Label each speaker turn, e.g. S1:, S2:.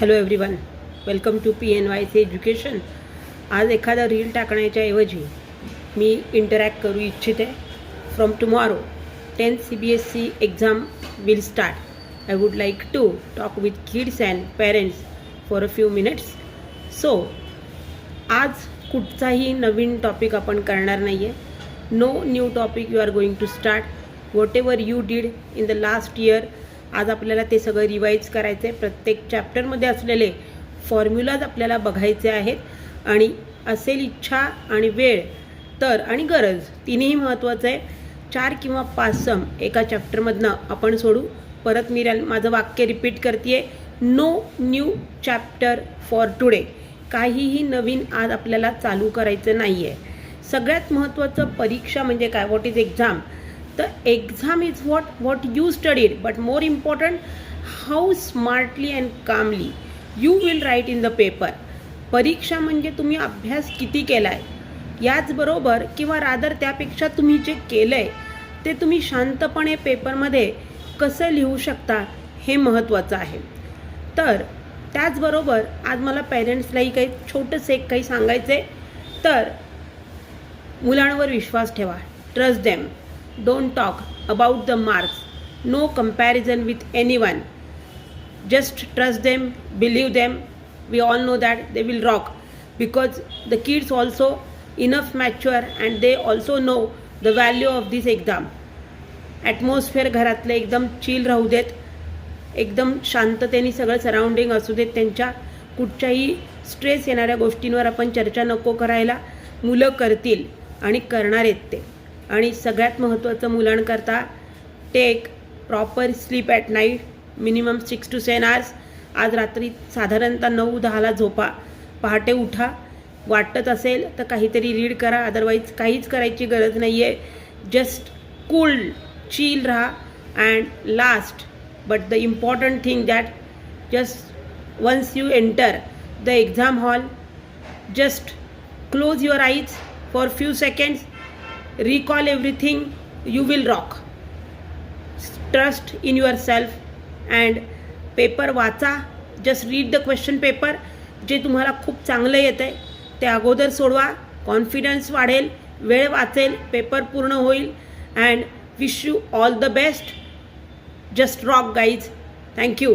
S1: Hello everyone, welcome to PNYC education. आज एखादा reel टाकण्याच्या ऐवजी मी इंटरॅक्ट करू इच्छिते. From tomorrow 10th CBSE exam will start. I would like to talk with kids and parents for a few minutes. So आज कुठचाही नवीन टॉपिक आपण करणार नाही आहे. No new topic you are going to start. Whatever you did in the last year, आज आपल्याला ते सगळं रिवाईज करायचं आहे. प्रत्येक चॅप्टरमध्ये असलेले फॉर्म्युलाज आपल्याला बघायचे आहेत आणि असेल इच्छा आणि वेळ तर आणि गरज तिन्ही महत्त्वाचं आहे. 4 किंवा 5 सम एका चॅप्टरमधनं आपण सोडू. परत मी माझं वाक्य रिपीट करते आहे, no new chapter for today. काहीही नवीन आज आपल्याला चालू करायचं नाही आहे. सगळ्यात महत्त्वाचं परीक्षा म्हणजे काय, what is exam. The exam is what you studied, but more important, how smartly and calmly you will write in the paper. परीक्षा म्हणजे तुम्ही अभ्यास किती केला आहे, याचबरोबर किंवा रादर त्यापेक्षा तुम्ही जे केलं आहे ते तुम्ही शांतपणे पेपरमध्ये कसं लिहू शकता हे महत्त्वाचं आहे. तर त्याचबरोबर आज मला पेरेंट्सलाही काही छोटंसं एक काही सांगायचं आहे. तर मुलांवर विश्वास ठेवा. Trust them. Don't talk about the marks. No comparison with anyone. Just trust them, believe them. We all know that they will rock because the kids also enough mature and they also know the value of this exam. Atmosphere घरातलं एकदम chill राहू देत, एकदम शांततेने सगळं surrounding असू देत. त्यांच्या कुठच्याही स्ट्रेस येणाऱ्या गोष्टींवर आपण चर्चा नको करायला. मुलं करतील आणि करणार आहेत ते. आणि सगळ्यात महत्त्वाचं मुलांकरता, take proper sleep at night. Minimum 6 to 7 hours. आज रात्री साधारणतः 9-10ला झोपा. पहाटे उठा. वाटत असेल तर काहीतरी रीड करा, अदरवाईज काहीच करायची गरज नाही आहे. जस्ट कूल चिल राहा. And last but the important thing that just once you enter the exam hall, just close your eyes for few seconds. Recall everything, you will rock. Trust in yourself and paper वाचा. Just read the question paper. जे तुम्हाला खूप चांगलं येतं आहे ते अगोदर सोडवा. कॉन्फिडन्स वाढेल, वेळ वाचेल, पेपर पूर्ण होईल. And wish you all the best. Just rock guys. Thank you.